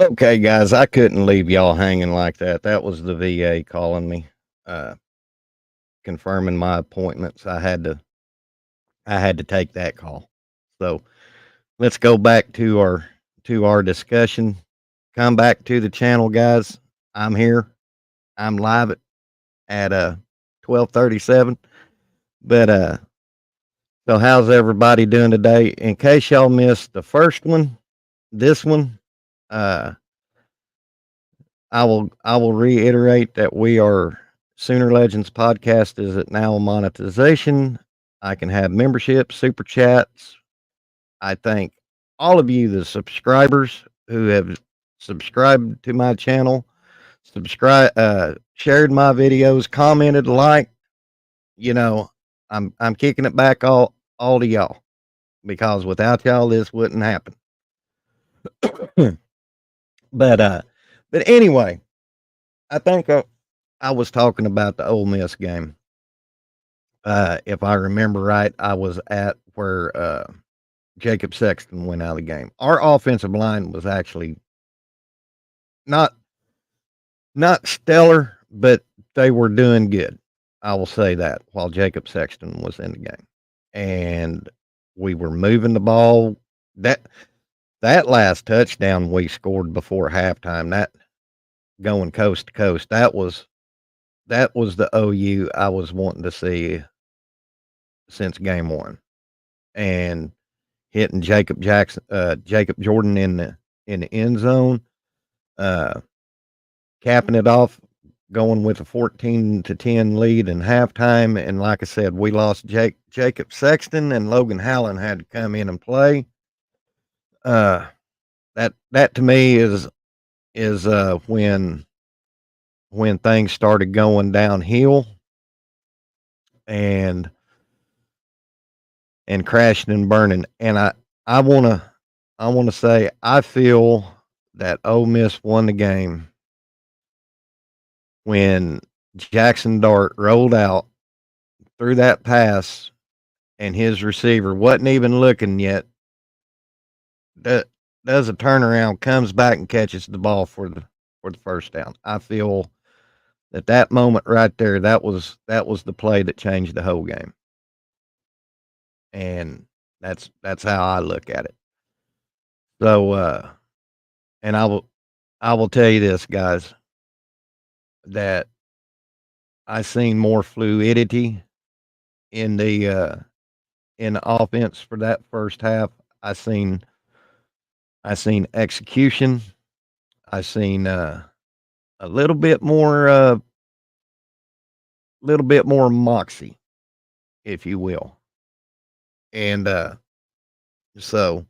Okay, guys, I couldn't leave y'all hanging like that. That was the VA calling me, uh, confirming my appointments. I had to take that call. So let's go back to our discussion. Come back to the channel, guys. I'm here. I'm live at 12:37. But so how's everybody doing today? In case y'all missed the first one, this one, uh, I will reiterate that we are Sooner Legends podcast is at now monetization. I can have memberships, super chats. I thank all of you, the subscribers who have subscribed to my channel, shared my videos, commented, liked. You know, I'm kicking it back all to y'all because without y'all, this wouldn't happen. but but anyway, I think I was talking about the Ole Miss game. If I remember right, I was at where Jacob Sexton went out of the game. Our offensive line was actually not not stellar, but they were doing good. I will say that while Jacob Sexton was in the game, and we were moving the ball. That that last touchdown we scored before halftime, that going coast to coast, that was the OU I was wanting to see since game one, and hitting Jacob Jordan in the end zone, uh, capping it off, going with a 14-10 lead in halftime. And like I said, we lost Jacob Sexton, and Logan Hallen had to come in and play. Uh, that to me is when things started going downhill and crashing and burning. And I wanna say I feel that Ole Miss won the game when Jackson Dart rolled out, threw that pass, and his receiver wasn't even looking yet. That does a turnaround, comes back and catches the ball for the first down. I feel that moment right there, that was the play that changed the whole game, and that's how I look at it. So, and I will tell you this, guys, that I seen more fluidity in the offense for that first half. I seen I seen execution. I seen a little bit more moxie, if you will. And so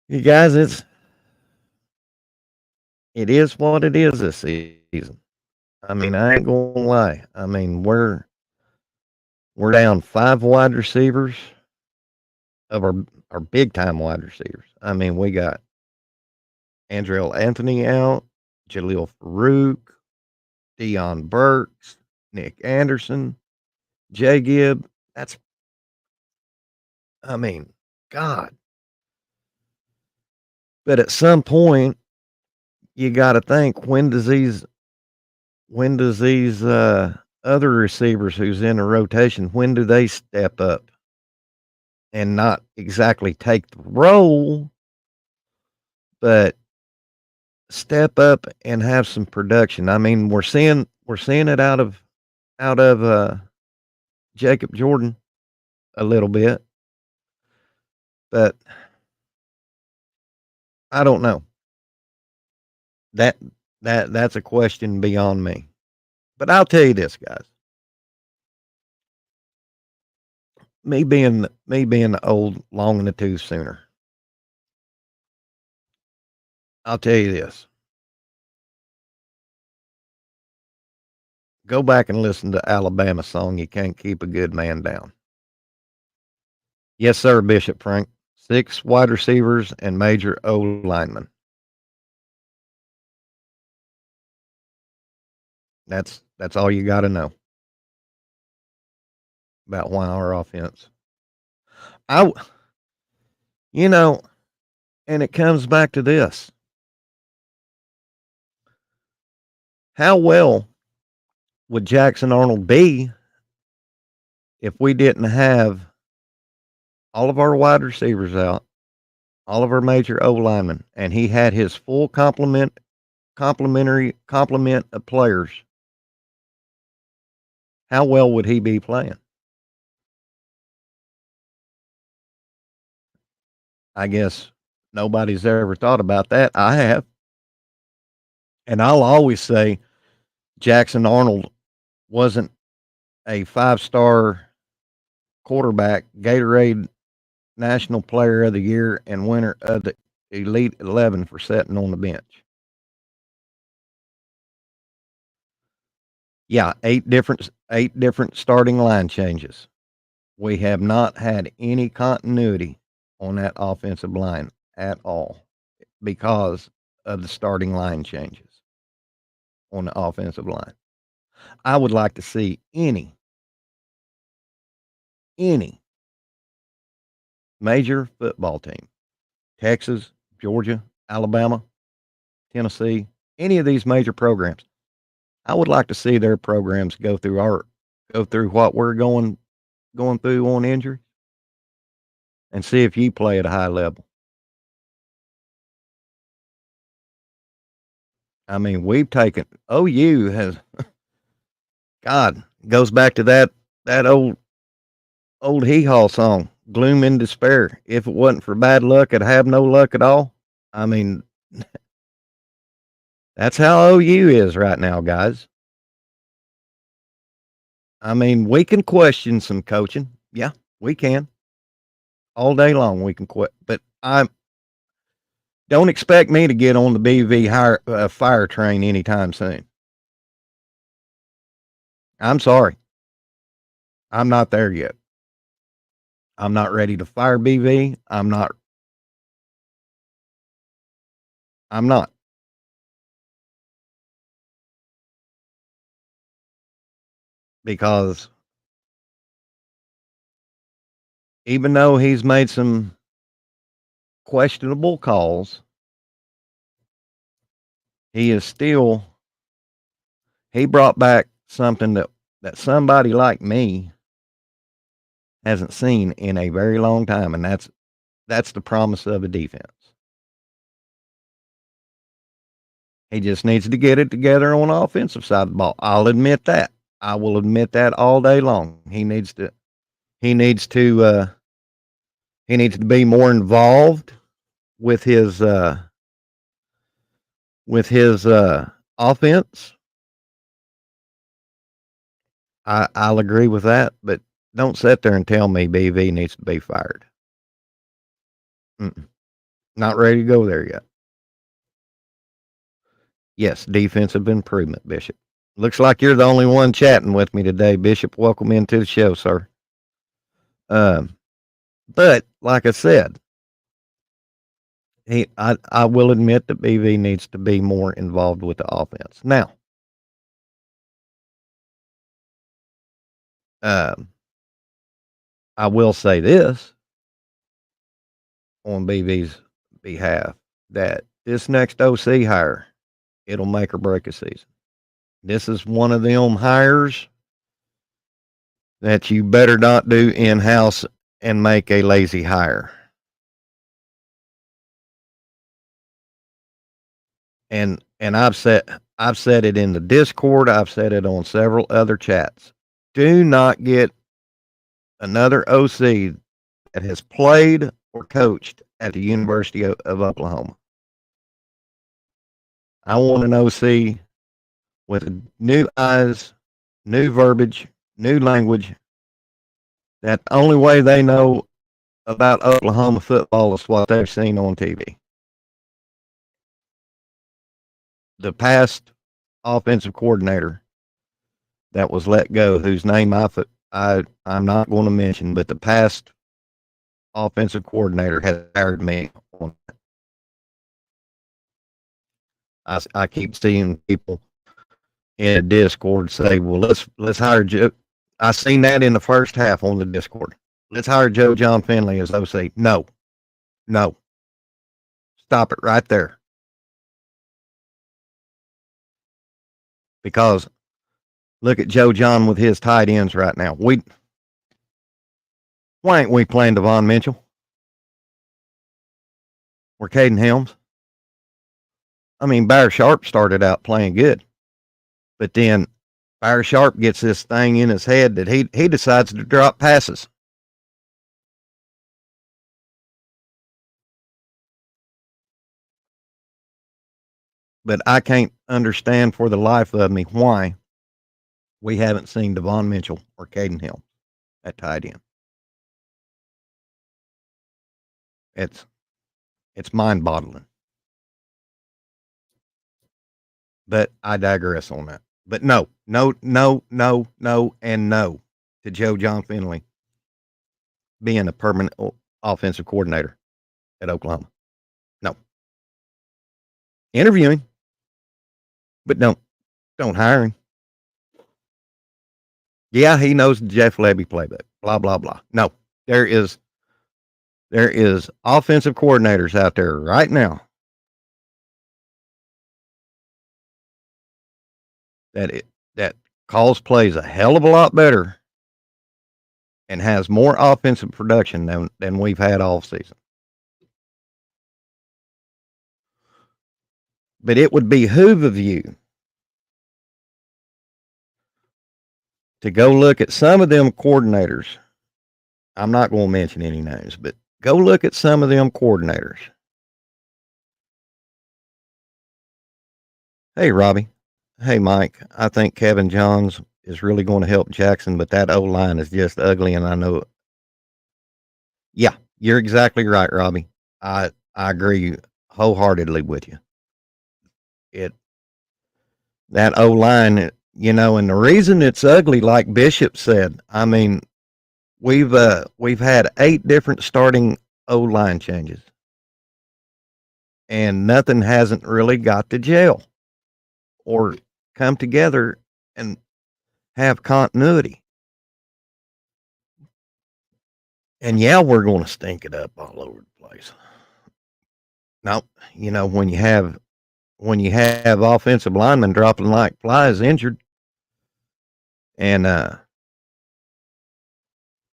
you guys, it is what it is this season. I mean, I ain't gonna lie. I mean, we're down five wide receivers of our big time wide receivers. I mean, we got Andrell Anthony out, Jaleel Farouk, Dion Burks, Nick Anderson, Jay Gibb. That's, I mean, God. But at some point, you got to think, when does these other receivers who's in a rotation, when do they step up and not exactly take the role, but step up and have some production? I mean, we're seeing it out of Jacob Jordan a little bit, but I don't know. That that's a question beyond me. But I'll tell you this, guys. Me being the old long in the tooth Sooner, I'll tell you this. Go back and listen to Alabama song, "You Can't Keep a Good Man Down." Yes, sir, Bishop Frank. 6 wide receivers and major O linemen. That's all you got to know about why our offense. I, you know, and it comes back to this. How well would Jackson Arnold be if we didn't have all of our wide receivers out, all of our major O linemen, and he had his full complement of players? How well would he be playing? I guess nobody's ever thought about that. I have. And I'll always say Jackson Arnold wasn't a 5-star quarterback, Gatorade National Player of the Year, and winner of the Elite 11 for sitting on the bench. Yeah, eight different starting line changes. We have not had any continuity on that offensive line at all because of the starting line changes on the offensive line. I would like to see any major football team, Texas, Georgia, Alabama, Tennessee, any of these major programs. I would like to see their programs go through what we're going through on injury and see if you play at a high level. I mean, we've taken OU has God goes back to that old hee haw song, Gloom and Despair. If it wasn't for bad luck, I'd have no luck at all. I mean, that's how OU is right now, guys. I mean, we can question some coaching. Yeah, we can. All day long we can quit. But I don't expect me to get on the fire train anytime soon. I'm sorry. I'm not there yet. I'm not ready to fire BV. I'm not because even though he's made some questionable calls, he is still he brought back something that somebody like me hasn't seen in a very long time, and that's the promise of a defense. He just needs to get it together on the offensive side of the ball. I'll admit that. I will admit that all day long. He needs to he needs to be more involved with his offense. I'll agree with that, but don't sit there and tell me BV needs to be fired. Mm-mm. Not ready to go there yet. Yes, defensive improvement, Bishop. Looks like you're the only one chatting with me today, Bishop. Welcome into the show, sir. Um, but like I said, I will admit that BV needs to be more involved with the offense. Now, um, I will say this on BV's behalf that this next OC hire, it'll make or break a season. This is one of them hires that you better not do in house and make a lazy hire. And I've said it in the Discord. I've said it on several other chats. Do not get another OC that has played or coached at the University of Oklahoma. I want an OC with new eyes, new verbiage, new language. That the only way they know about Oklahoma football is what they've seen on TV. The past offensive coordinator that was let go, whose name I'm not going to mention, but the past offensive coordinator has hired me on. I keep seeing people in a Discord say, "Well, let's hire Joe." I seen that in the first half on the Discord. Let's hire Joe John Finley as OC. No, no, stop it right there. because look at Joe John with his tight ends right now. Why ain't we playing Devon Mitchell or Caden Helms? I mean, Bear Sharp started out playing good, but then Bear Sharp gets this thing in his head that he decides to drop passes. But I can't understand for the life of me why we haven't seen Devon Mitchell or Caden Helms at tight end. It's it's mind boggling. But I digress on that. But no, and no to Joe John Finley being a permanent offensive coordinator at Oklahoma. No. Interview him, but don't hire him. Yeah, he knows the Jeff Lebby playbook. Blah blah blah. No, there is offensive coordinators out there right now that calls plays a hell of a lot better and has more offensive production than we've had all season. But it would behoove of you to go look at some of them coordinators. I'm not going to mention any names, but go look at some of them coordinators. Hey, Robbie. Hey, Mike. I think Kevin Johns is really going to help Jackson, but that O line is just ugly, and I know it. Yeah, you're exactly right, Robbie. I agree wholeheartedly with you. It that O line, and the reason it's ugly, like Bishop said, I mean, we've had 8 different starting O line changes, and nothing hasn't really got to gel or come together and have continuity. And yeah, we're going to stink it up all over the place. Now, when you have offensive linemen dropping like flies injured, and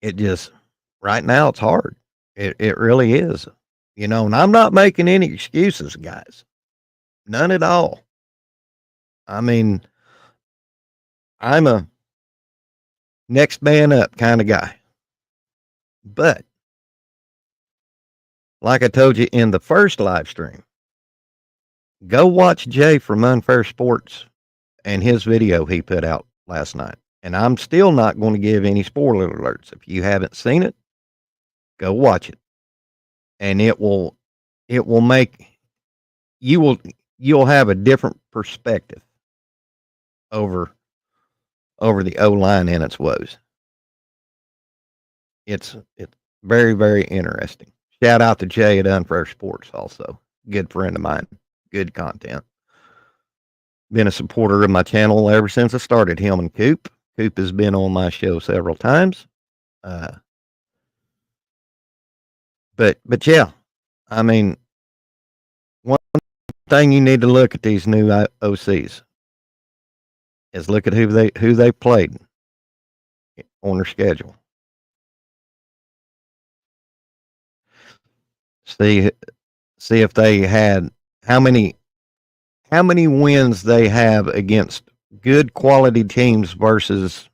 it just right now it's hard. It really is. And I'm not making any excuses, guys. None at all. I mean, I'm a next man up kind of guy. But like I told you in the first live stream, go watch Jay from Unfair Sports and his video he put out last night. And I'm still not going to give any spoiler alerts. If you haven't seen it, go watch it. And it will make you'll have a different perspective over the O line and its woes. It's very, very interesting. Shout out to Jay at Unfair Sports also. Good friend of mine. Good content. Been a supporter of my channel ever since I started him and Coop. Coop has been on my show several times. But yeah, I mean, one thing you need to look at these new OCs is look at who they played on their schedule. See if they had how many wins they have against good quality teams versus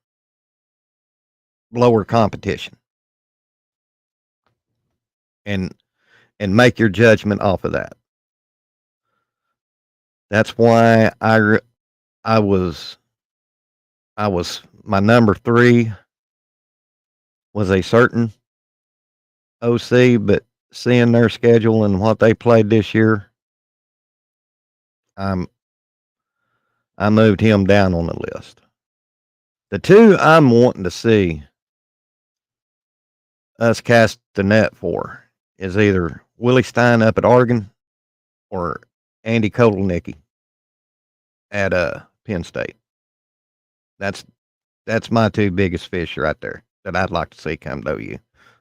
lower competition, and make your judgment off of that. That's why I was my number 3 was a certain OC, but seeing their schedule and what they played this year, I moved him down on the list. The 2 I'm wanting to see us cast the net for is either Willie Stein up at Oregon or Andy Kotelnicki at Penn State. That's my 2 biggest fish right there that I'd like to see come to OU.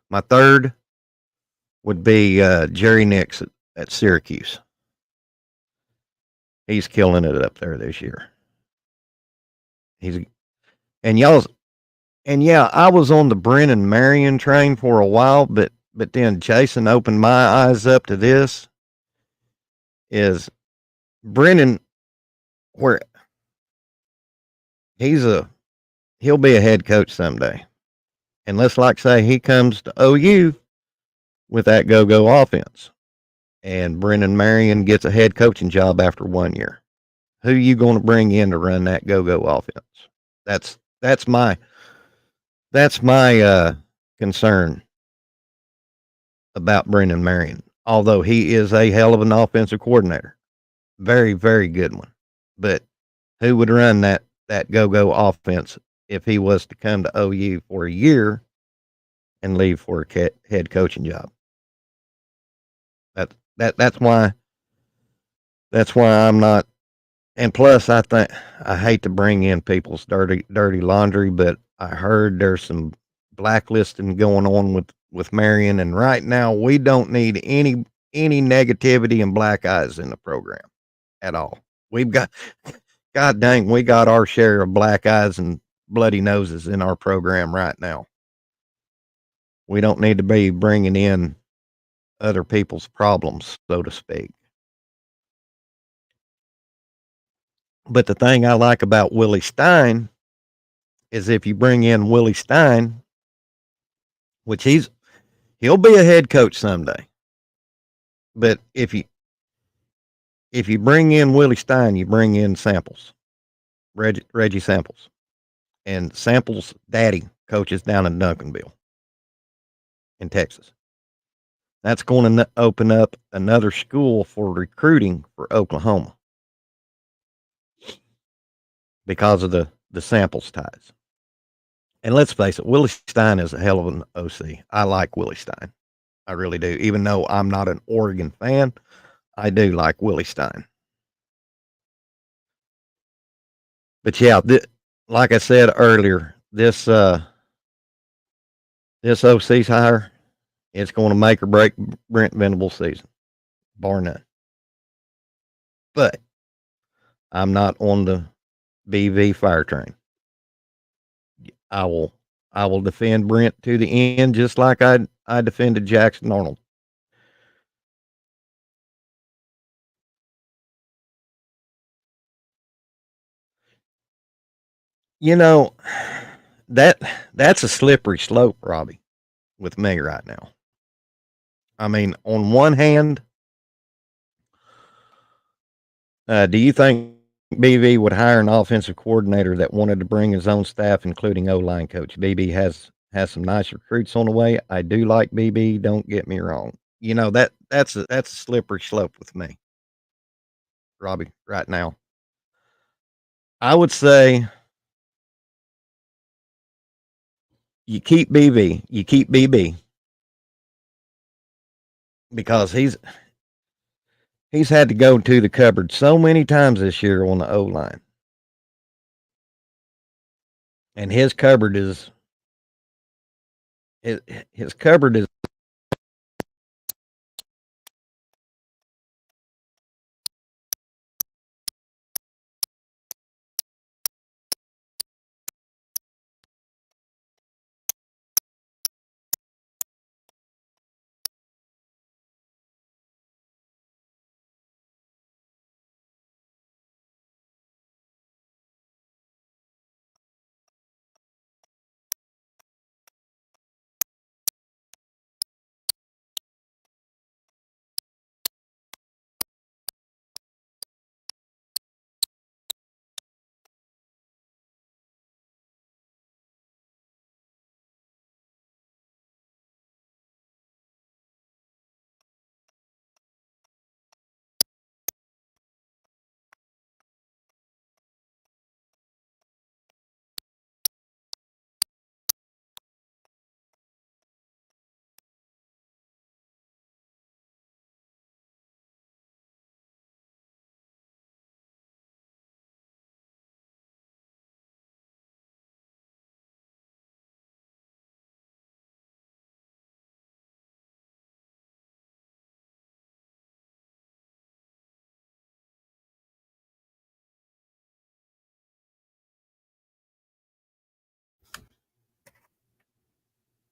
My 3rd would be Jerry Nix at Syracuse. He's killing it up there this year. He's and y'all's and yeah, I was on the Brennan Marion train for a while, but then Jason opened my eyes up to this. Is Brennan where he's a he'll be a head coach someday, and let's like say he comes to OU with that go offense, and Brennan Marion gets a head coaching job after 1 year. Who you going to bring in to run that go offense? That's that's my that's my concern about Brendan Marion. Although he is a hell of an offensive coordinator, very very good one, but who would run that go offense if he was to come to OU for a year and leave for a head coaching job? That's why I'm not. And plus, I think I hate to bring in people's dirty laundry, but I heard there's some blacklisting going on with Marion, and right now we don't need any negativity and black eyes in the program at all. We've got, God dang, we got our share of black eyes and bloody noses in our program right now. We don't need to be bringing in other people's problems, so to speak. But the thing I like about Willie Stein is if you bring in Willie Stein, which he'll be a head coach someday. But if you bring in Willie Stein, you bring in Samples, Reggie Samples, and Samples' daddy coaches down in Duncanville, in Texas. That's going to open up another school for recruiting for Oklahoma because of the Samples ties. And let's face it, Willie Stein is a hell of an OC. I like Willie Stein. I really do. Even though I'm not an Oregon fan, I do like Willie Stein. But yeah, like I said earlier, this OC's hire, it's going to make or break Brent Venable's season, bar none. But I'm not on the BV fire train. I will I will defend Brent to the end, just like I defended Jackson Arnold. You know, that that's a slippery slope, Robbie, with me right now. I mean, on one hand, do you think BB would hire an offensive coordinator that wanted to bring his own staff, including O line coach? BB has some nice recruits on the way. I do like BB. Don't get me wrong. You know that's a slippery slope with me, Robbie. Right now, I would say you keep BB. You keep BB because he's had to go to the cupboard so many times this year on the O line, and his, his cupboard is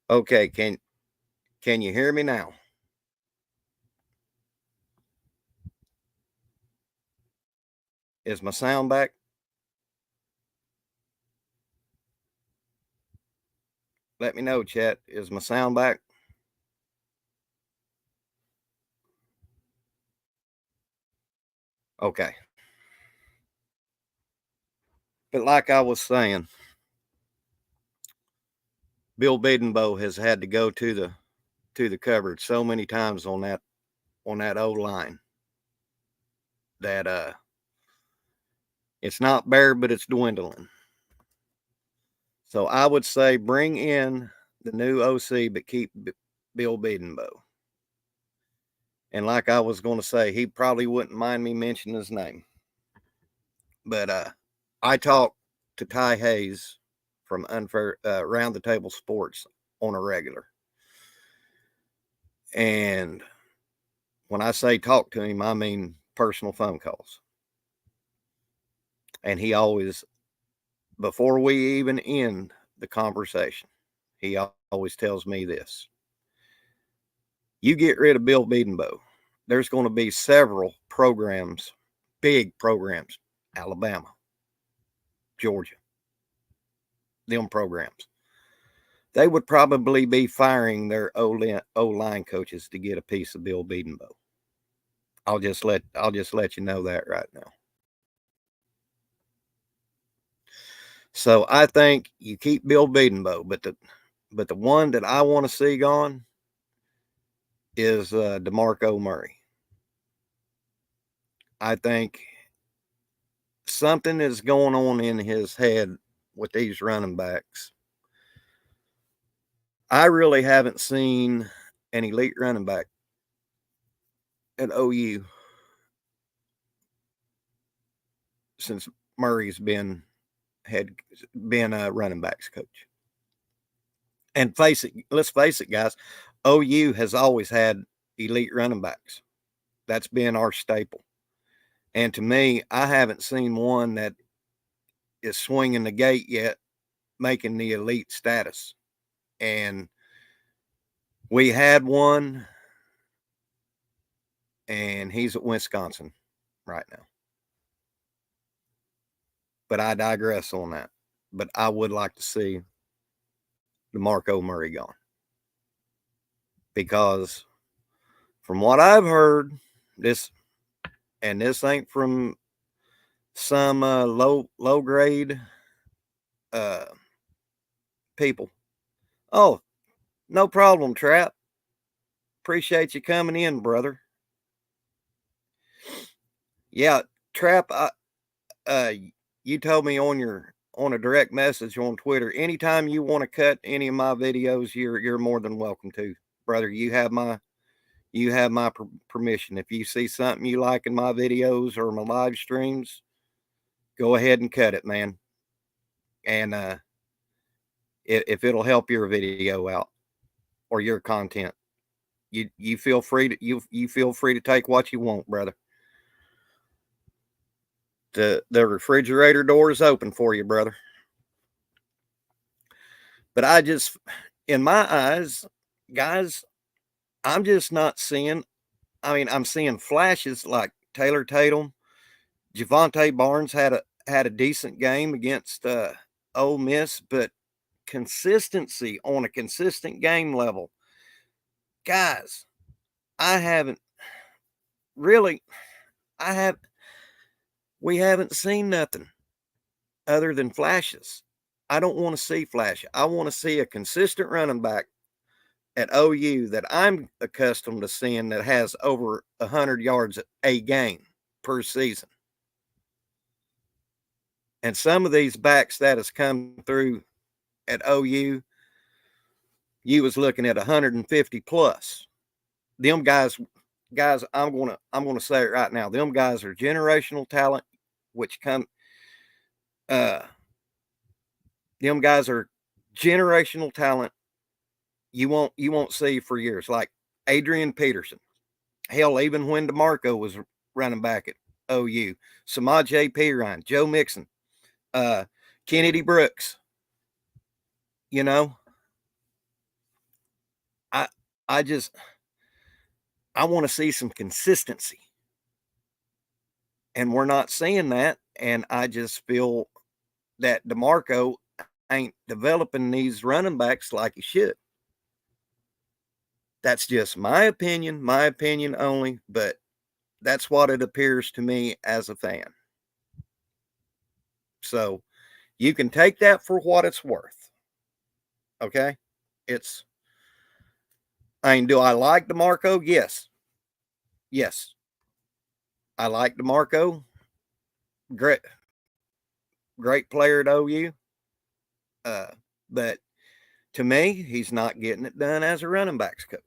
Okay, can you hear me now? Is my sound back? Let me know, chat. Is my sound back? Okay. But like I was saying, Bill Bedenbow has had to go to the cupboard so many times on that old line that it's not bare, but it's dwindling. So I would say bring in the new OC, but keep Bill Bedenbow. And like I was going to say, he probably wouldn't mind me mentioning his name. But I talk to Ty Hayes from Unfair Round the Table Sports on a regular. And when I say talk to him, I mean personal phone calls. And he always, before we even end the conversation, he always tells me this: you get rid of Bill Bedenbow, there's going to be several programs, big programs, Alabama, Georgia, them programs. They would probably be firing their O-line coaches to get a piece of Bill Bedenbow. I'll just let you know that right now. So I think you keep Bill Bedenbow, but the one that I want to see gone is DeMarco Murray. I think something is going on in his head with these running backs. I really haven't seen an elite running back at OU since Murray's been a running backs coach. And let's face it, guys, OU has always had elite running backs. That's been our staple. And to me, I haven't seen one that is swinging the gate yet, making the elite status. And we had one, and he's at Wisconsin right now. But I digress on that. But I would like to see DeMarco Murray gone. Because from what I've heard, this ain't from some low grade people. Oh, no problem, Trap. Appreciate you coming in, brother. Yeah, Trap. You told me on a direct message on Twitter. Anytime you want to cut any of my videos, you're more than welcome to, brother. You have my permission. If you see something you like in my videos or my live streams, go ahead and cut it, man. And if it'll help your video out or your content, you feel free to you feel free to take what you want, brother. The refrigerator door is open for you, brother. But in my eyes, guys, I'm just not seeing. I mean, I'm seeing flashes like Taylor Tatum, Javonte Barnes had a decent game against Ole Miss, but consistency on a consistent game level, guys, I haven't really. I have. We haven't seen nothing other than flashes. I don't want to see flash. I want to see a consistent running back at OU that I'm accustomed to seeing that has over 100 yards a game per season. And some of these backs that has come through at OU, you was looking at 150 plus. Them guys, I'm gonna say it right now. Them guys are generational talent, which come. Them guys are generational talent. You won't see for years. Like Adrian Peterson. Hell, even when DeMarco was running back at OU, Samaj P. Ryan, Joe Mixon, Kennedy Brooks. You know, I just I want to see some consistency, and we're not seeing that. And I just feel that DeMarco ain't developing these running backs like he should. That's just my opinion only, but that's what it appears to me as a fan. So you can take that for what it's worth. Okay. It's, I mean, do I like DeMarco? Yes. Yes. I like DeMarco. Great, great player at OU. Uh, but to me, he's not getting it done as a running backs coach.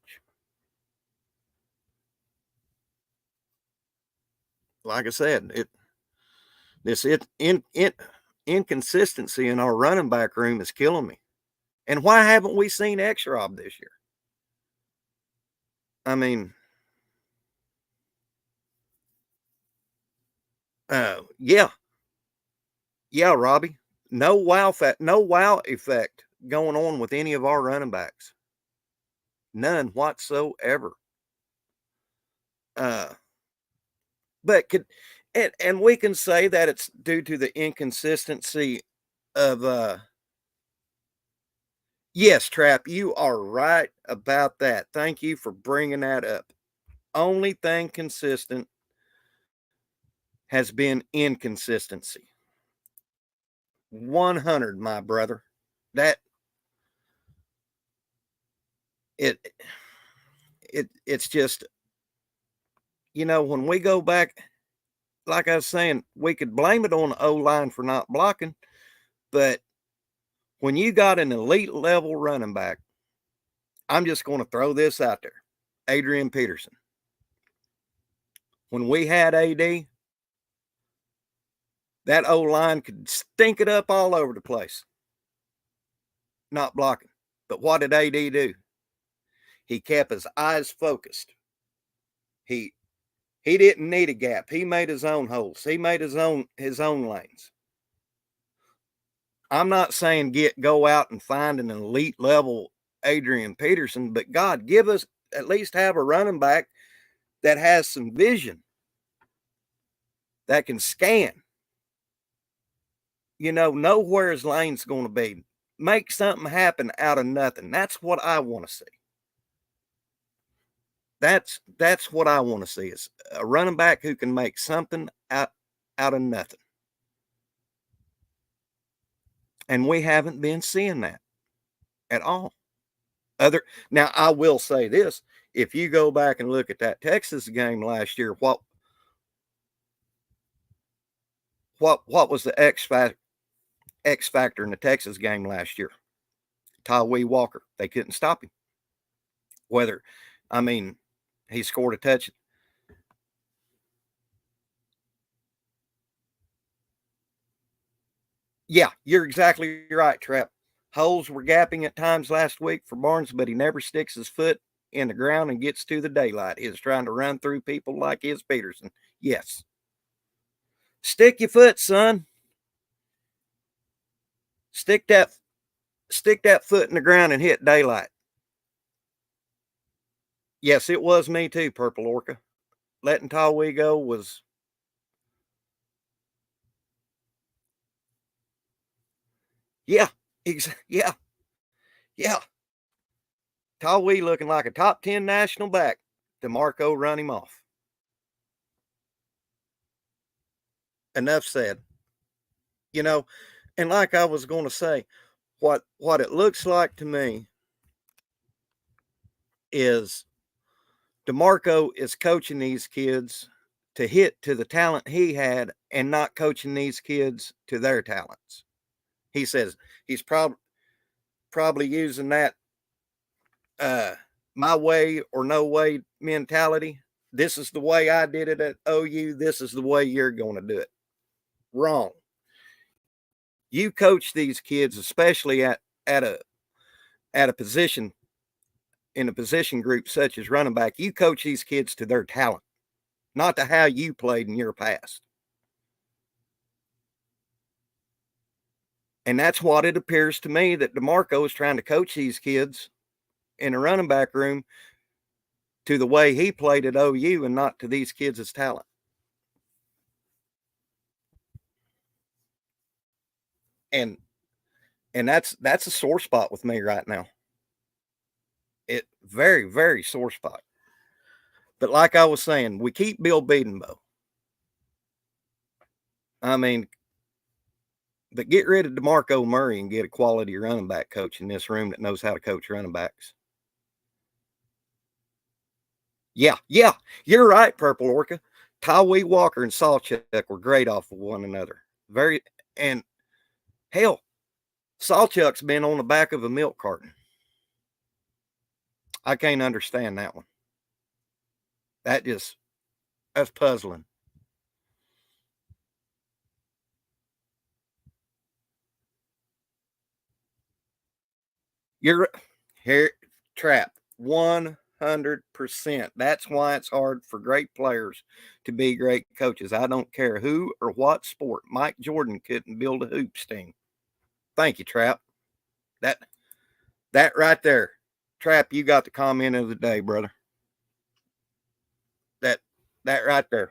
Like I said, inconsistency in our running back room is killing me. And why haven't we seen X-Rob this year? I mean, yeah, yeah, Robbie. No wow effect going on with any of our running backs. None whatsoever. Uh, but could and we can say that it's due to the inconsistency of yes, Trap, you are right about that. Thank you for bringing that up. Only thing consistent has been inconsistency. 100, my brother. That it it's just, when we go back, like I was saying, we could blame it on the O line for not blocking, but when you got an elite level running back, I'm just going to throw this out there. Adrian Peterson. When we had AD, that O line could stink it up all over the place. Not blocking. But what did AD do? He kept his eyes focused. He didn't need a gap. He made his own holes. He made his own lanes. I'm not saying go out and find an elite level Adrian Peterson, but God, give us at least have a running back that has some vision, that can scan, know where his lane's going to be. Make something happen out of nothing. That's what I want to see. That's what I want to see is a running back who can make something out of nothing. And we haven't been seeing that at all. Now I will say this, if you go back and look at that Texas game last year, what was the X factor in the Texas game last year? Tyree Walker. They couldn't stop him. He scored a touch. Yeah, you're exactly right, Trap. Holes were gapping at times last week for Barnes, but he never sticks his foot in the ground and gets to the daylight. He's trying to run through people like his Peterson. Yes. Stick your foot, son. Stick that foot in the ground and hit daylight. Yes, it was me too, Purple Orca. Letting Tawi go was yeah, yeah, yeah. Tawi looking like a top 10 national back. DeMarco run him off. Enough said. And like I was going to say, what it looks like to me is DeMarco is coaching these kids to hit to the talent he had and not coaching these kids to their talents. He says he's probably using that my way or no way mentality. This is the way I did it at OU. This is the way you're going to do it. Wrong. You coach these kids, especially at a position in a position group such as running back. You coach these kids to their talent, not to how you played in your past. And that's what it appears to me that DeMarco is trying to coach these kids in the running back room to the way he played at OU and not to these kids' talent. And that's a sore spot with me right now. It very, very sore spot. But like I was saying, we keep Bill Bedenbaugh. I mean, but get rid of DeMarco Murray and get a quality running back coach in this room that knows how to coach running backs. Yeah, you're right, Purple Orca. Tywee Walker and Sawchuck were great off of one another. Very, and hell, Sawchuck's been on the back of a milk carton. I can't understand that one. That's puzzling. You're here, Trap, 100%. That's why it's hard for great players to be great coaches. I don't care who or what sport. Mike Jordan couldn't build a hoops team. Thank you, Trap. That right there, Trap, you got the comment of the day, brother. That right there.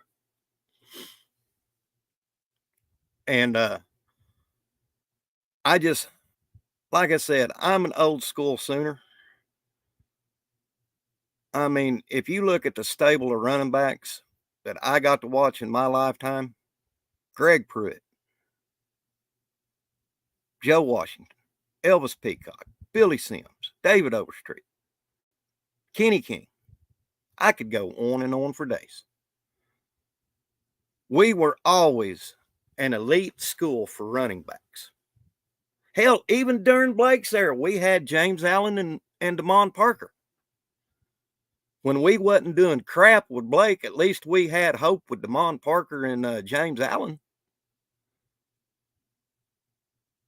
And I just, like I said, I'm an old school Sooner. I mean, if you look at the stable of running backs that I got to watch in my lifetime, Greg Pruitt, Joe Washington, Elvis Peacock, Billy Sims, David Overstreet, Kenny King. I could go on and on for days. We were always an elite school for running backs. Hell, even during Blake's era, we had James Allen and Damon Parker. When we wasn't doing crap with Blake, at least we had hope with Damon Parker and James Allen.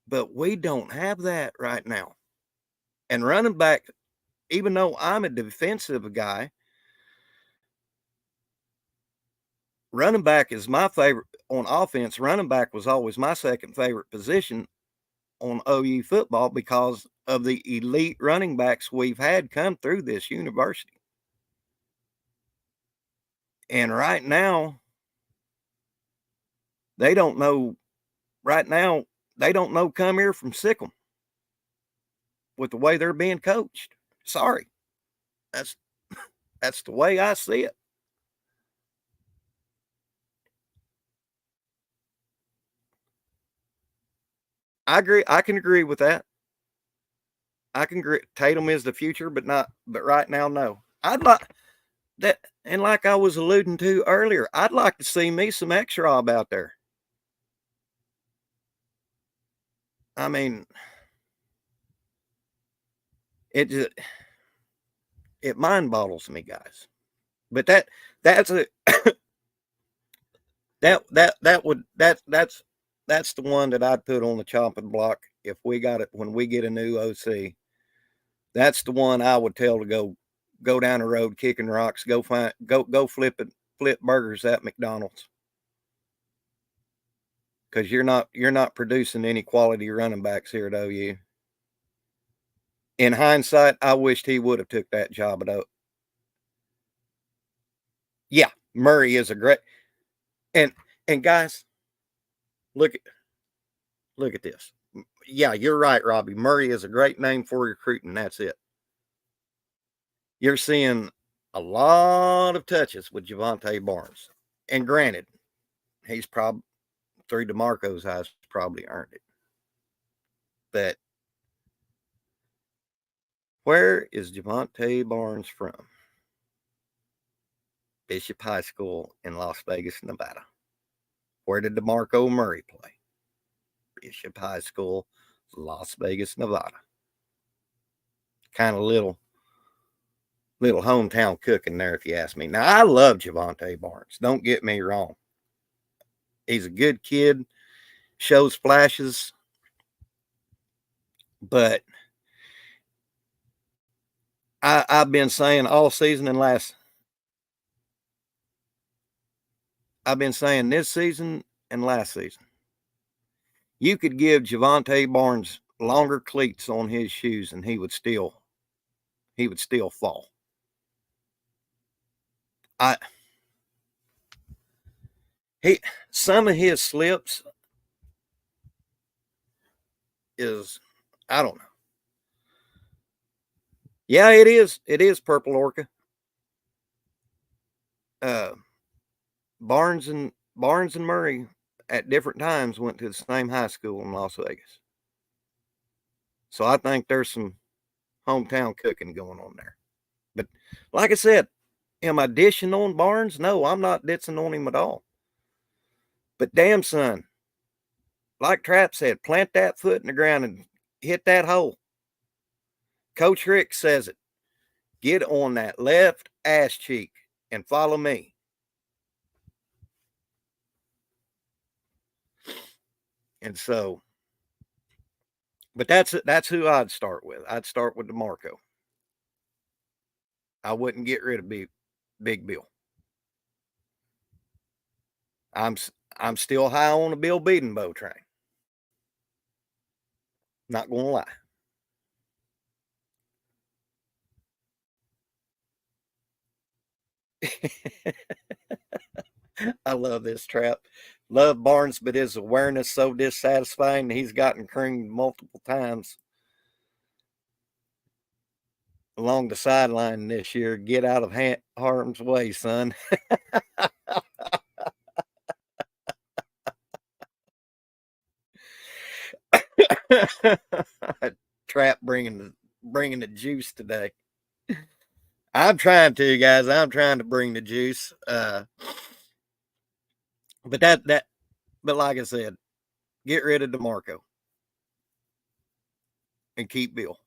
But we don't have that right now. And running back, even though I'm a defensive guy, running back is my favorite on offense. Running back was always my second favorite position on OU football because of the elite running backs we've had come through this university. And right now, they don't know. Right now, they don't know come here from Sikkim with the way they're being coached. Sorry, that's the way I see it. I agree. I can agree with that. I can agree. Tatum is the future, but right now, no. I'd like that, and like I was alluding to earlier, I'd like to see me some X-Rob out there. I mean, it just it mind boggles me, guys. But that's a that's the one that I'd put on the chopping block if we got it when we get a new OC. That's the one I would tell to go down the road kicking rocks, go flip burgers at McDonald's. Because you're not producing any quality running backs here at OU. In hindsight, I wished he would have took that job at OU. Yeah, Murray is a great and guys, look at this. Yeah, you're right, Robbie. Murray is a great name for recruiting. That's it. You're seeing a lot of touches with Javonte Barnes. And granted, he's probably through DeMarco's eyes probably earned it. But where is Javonte Barnes from? Bishop High School in Las Vegas, Nevada. Where did DeMarco Murray play? Bishop High School, Las Vegas, Nevada. Kind of little hometown cooking there, if you ask me. Now, I love Javonte Barnes. Don't get me wrong. He's a good kid, shows flashes, but I've been saying all season and I've been saying this season and last season, you could give Javonte Barnes longer cleats on his shoes and he would still fall. I he some of his slips is I don't know. Yeah, it is. It is Purple Orca. Uh, Barnes and Murray at different times went to the same high school in Las Vegas. So I think there's some hometown cooking going on there. But like I said, am I dishing on Barnes? No, I'm not dissing on him at all. But damn, son, like Trap said, plant that foot in the ground and hit that hole. Coach Rick says it. Get on that left ass cheek and follow me. And so, but that's who I'd start with. I'd start with DeMarco. I wouldn't get rid of Big Bill. I'm I'm still high on the Bill Bedenbow train. Not gonna lie. I love this Trap. Love Barnes, but his awareness so dissatisfying. He's gotten creamed multiple times along the sideline this year. Get out of harm's way, son. Trap bringing the juice today. I'm trying to, guys. I'm trying to bring the juice. But but like I said, get rid of DeMarco and keep Bill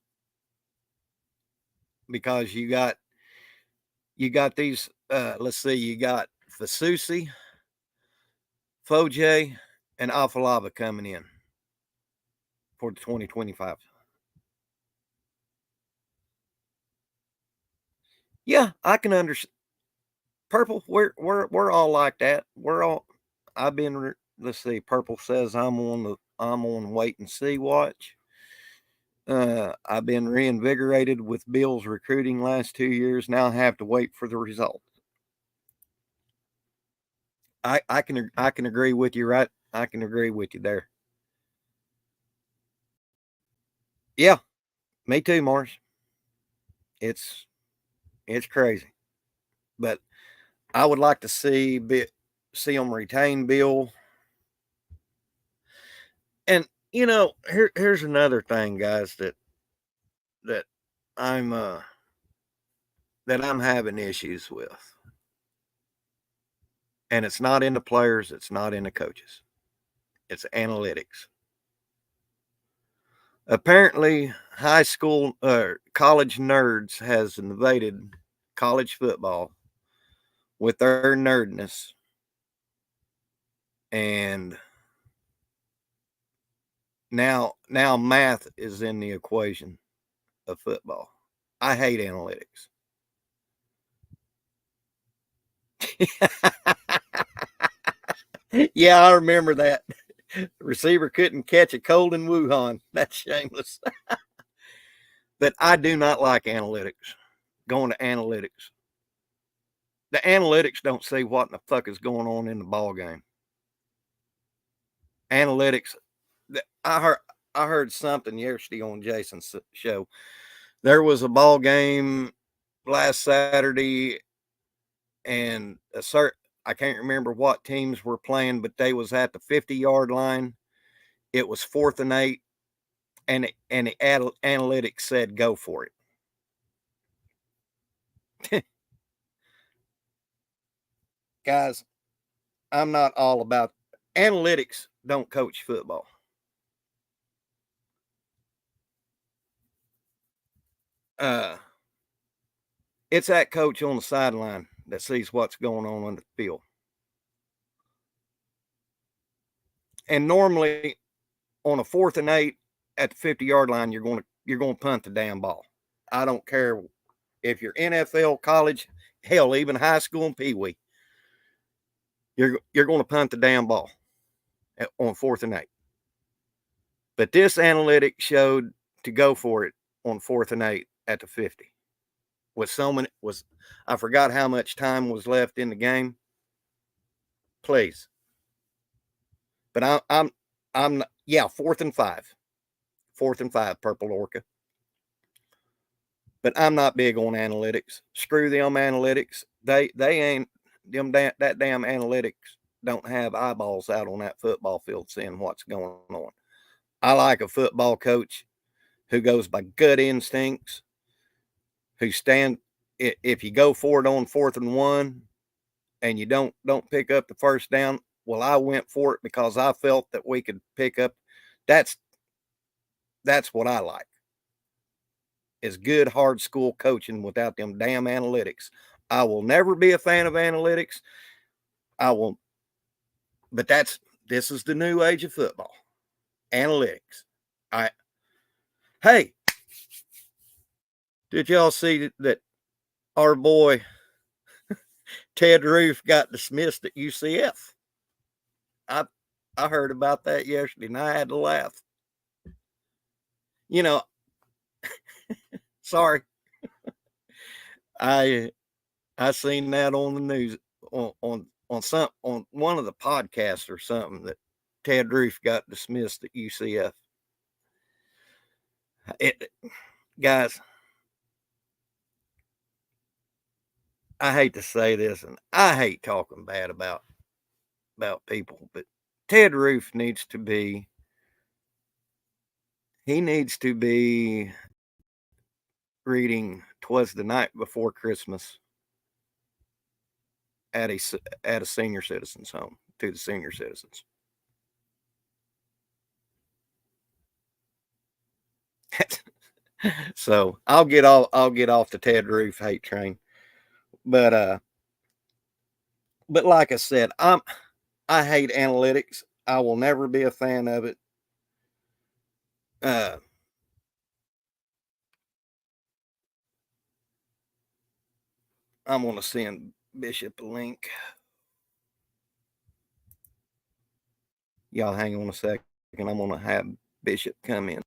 because you got these. Let's see, you got Fasusi, Foj, and Afalava coming in for the 2025. Yeah, I can understand. Purple, we're all like that. We're all. I've been. Let's see. Purple says I'm on wait and see watch. I've been reinvigorated with Bill's recruiting last 2 years. Now I have to wait for the result. I can agree with you, right? I can agree with you there. Yeah, me too, Mars. It's it's crazy, but I would like to see them retain Bill. And here's another thing, guys, that I'm uh that I'm having issues with. And it's not in the players, it's not in the coaches. It's analytics. Apparently, high school college nerds has invaded college football with their nerdness, and now math is in the equation of football. I hate analytics. Yeah, I remember that. The receiver couldn't catch a cold in Wuhan. That's shameless. But I do not like analytics. Going to analytics. The analytics don't say what in the fuck is going on in the ball game. Analytics. I heard something yesterday on Jason's show. There was a ball game last Saturday, and I can't remember what teams were playing, but they was at the 50-yard line. It was 4th and 8, and the analytics said go for it. Guys, I'm not all about analytics. Don't coach football. Uh, it's that coach on the sideline that sees what's going on the field. And normally, on a 4th and 8 at the 50-yard line, you're going to punt the damn ball. I don't care if you're NFL, college, hell, even high school and pee wee. You're going to punt the damn ball on 4th and 8. But this analytic showed to go for it on 4th and 8 at the 50. with so many was I forgot how much time was left in the game. Please. But I'm not, yeah, 4th and 5. 4th and 5, Purple Orca. But I'm not big on analytics. Screw them analytics. They ain't them that damn analytics don't have eyeballs out on that football field seeing what's going on. I like a football coach who goes by gut instincts, who stand if you go for it on 4th and 1 and you don't pick up the first down, well, I went for it because I felt that we could pick up. That's what I like. Is good hard school coaching without them damn analytics. I will never be a fan of analytics. I will, but this is the new age of football. Analytics. Hey, did y'all see that our boy Ted Roof got dismissed at UCF? I heard about that yesterday and I had to laugh. You know, sorry. I seen that on the news on one of the podcasts or something that Ted Roof got dismissed at UCF. Guys, I hate to say this, and I hate talking bad about people, but Ted Roof needs to be reading "'Twas the Night Before Christmas" at a senior citizens home to the senior citizens. So I'll get off the Ted Roof hate train, but like I said, I hate analytics. I will never be a fan of it. I'm gonna send Bishop a link. Y'all hang on a second. I'm gonna have Bishop come in.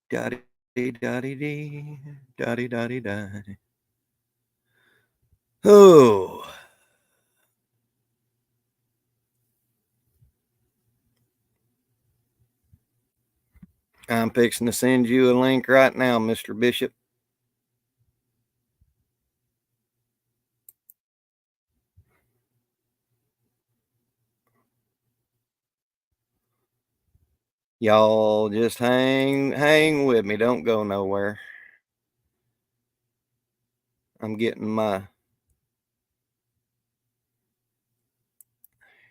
Dotty dotty dee, dotty dotty dotty. Oh. I'm fixing to send you a link right now, Mr. Bishop. Y'all just hang with me. Don't go nowhere. I'm getting my...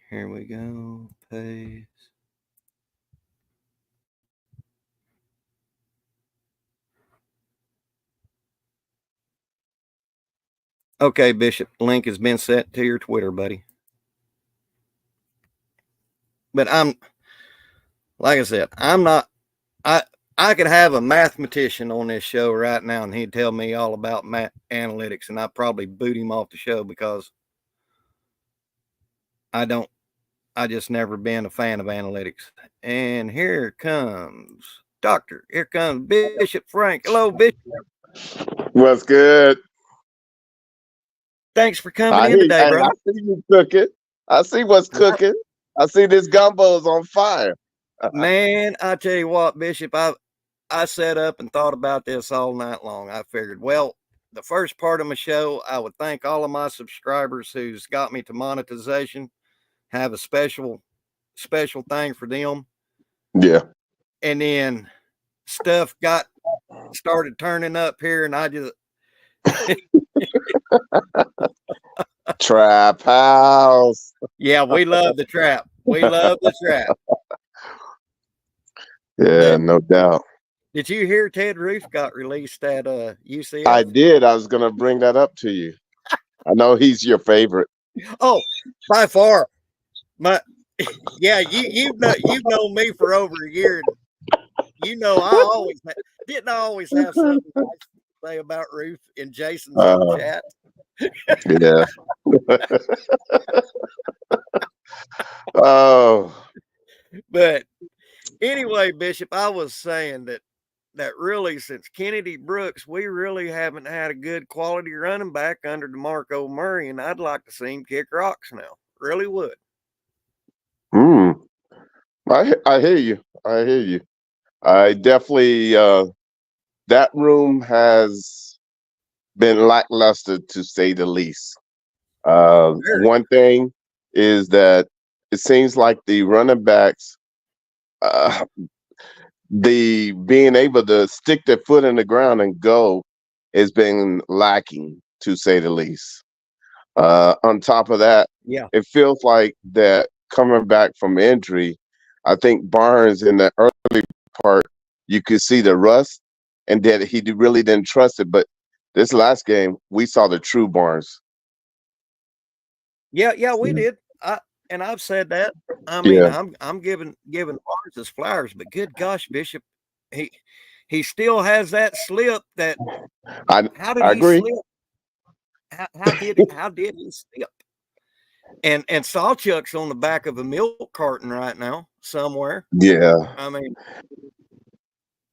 Here we go. Paste. Okay, Bishop. Link has been sent to your Twitter, buddy. But like I said, I'm not... I could have a mathematician on this show right now and he'd tell me all about analytics, and I'd probably boot him off the show because I just never been a fan of analytics. And here comes here comes Bishop Frank. Hello, Bishop. What's good? Thanks for coming in today, bro. I see you cooking. I see what's cooking. I see this gumbo's on fire. Man, I tell you what, Bishop, I sat up and thought about this all night long. I figured, well, the first part of my show, I would thank all of my subscribers who's got me to monetization, have a special thing for them. Yeah. And then stuff started turning up here, and I just Trap house. Yeah, we love the trap. We love the trap. Yeah, no doubt. Did you hear Ted Roof got released at UCF? I did. I was gonna bring that up to you. I know he's your favorite. Oh, by far. You've known me for over a year. You know I always have something nice to say about Roof in Jason's chat. Yeah. Oh. But anyway, Bishop, I was saying that that really, since Kennedy Brooks, we really haven't had a good quality running back under DeMarco Murray, and I'd like to see him kick rocks now. Really would. Hmm. I hear you. I hear you. I definitely that room has been lackluster to say the least. Very. One thing is that it seems like the running backs, uh, the being able to stick their foot in the ground and go, has been lacking to say the least. On top of that, Yeah. it feels like that coming back from injury. I think Barnes in the early part, you could see the rust, and that really didn't trust it. But this last game, we saw the true Barnes. Yeah, yeah, we Yeah. did. And I've said that. I mean, Yeah, I'm giving Barnes his flowers, but good gosh, Bishop, he he still has that slip. That I how did I he agree. slip? How did he slip? And Sawchuck's on the back of a milk carton right now somewhere. Yeah, I mean,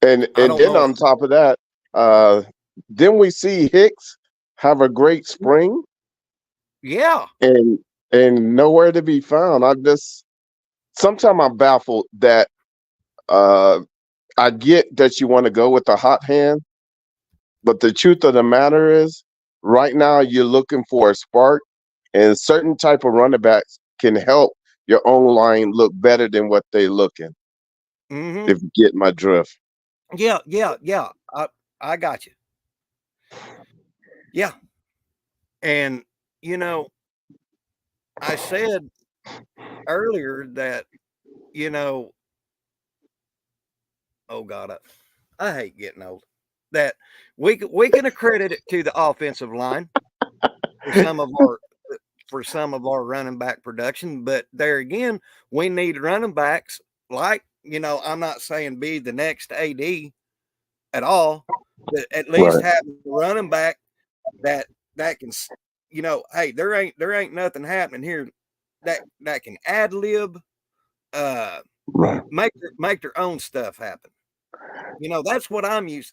I and don't then know if on top of that, uh, then we see Hicks have a great spring yeah. and nowhere to be found. I just sometimes I'm baffled that uh, I get that you want to go with the hot hand, but the truth of the matter is, right now you're looking for a spark, and certain type of running backs can help your own line look better than what they looking. Hmm. If you get my drift. Yeah, yeah, yeah. I got you. Yeah. And you know, I said earlier that, you know, oh God, I hate getting old. That we can accredit it to the offensive line for some of our running back production, but there again, we need running backs like, I'm not saying be the next AD at all, but at least Right, have a running back that that can, hey, there ain't nothing happening here, that can ad lib, uh, right, make their own stuff happen. That's what I'm used.